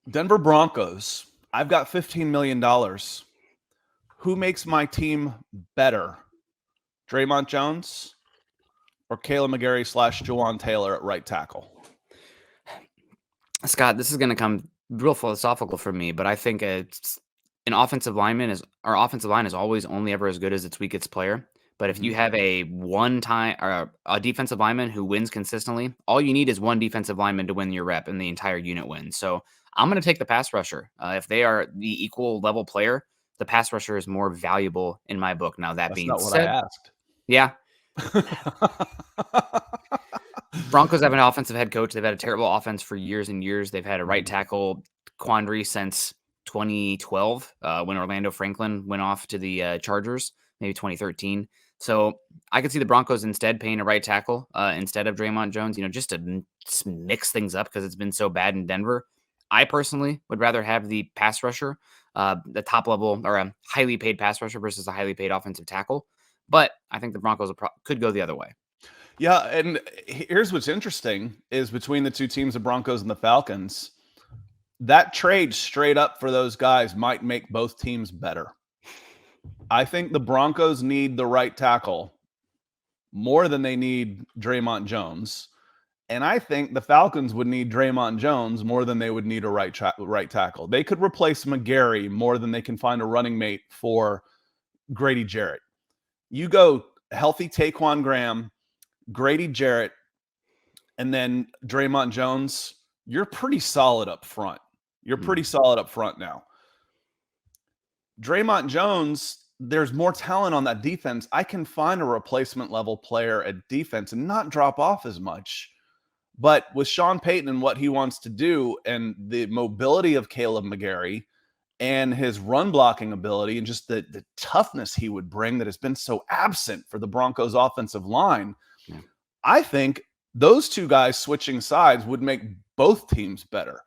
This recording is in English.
Denver Broncos. I've got $15 million. Who makes my team better? Dre'Mont Jones or Kaleb McGary / Jawan Taylor at right tackle? Scott, this is going to come real philosophical for me, but I think it's an offensive lineman is our offensive line is always only ever as good as its weakest player. But if you have a one-time or a defensive lineman who wins consistently, all you need is one defensive lineman to win your rep, and the entire unit wins. So I'm going to take the pass rusher. If they are the equal level player, the pass rusher is more valuable in my book. Now that That's being not what I said, asked. yeah, Broncos have an offensive head coach. They've had a terrible offense for years and years. They've had a right tackle quandary since 2012 when Orlando Franklin went off to the Chargers, maybe 2013. So I could see the Broncos instead paying a right tackle instead of Dre'Mont Jones, just to mix things up because it's been so bad in Denver. I personally would rather have the pass rusher, the top level or a highly paid pass rusher versus a highly paid offensive tackle. But I think the Broncos could go the other way. Yeah, and here's what's interesting is between the two teams, the Broncos and the Falcons, that trade straight up for those guys might make both teams better. I think the Broncos need the right tackle more than they need Dre'Mont Jones. And I think the Falcons would need Dre'Mont Jones more than they would need a right tackle. They could replace McGary more than they can find a running mate for Grady Jarrett. You go healthy Taquan Graham, Grady Jarrett, and then Dre'Mont Jones, you're pretty solid up front. You're pretty solid up front now. Dre'Mont Jones, there's more talent on that defense. I can find a replacement level player at defense and not drop off as much. But with Sean Payton and what he wants to do and the mobility of Kaleb McGary and his run blocking ability and just the toughness he would bring that has been so absent for the Broncos offensive line, I think those two guys switching sides would make both teams better.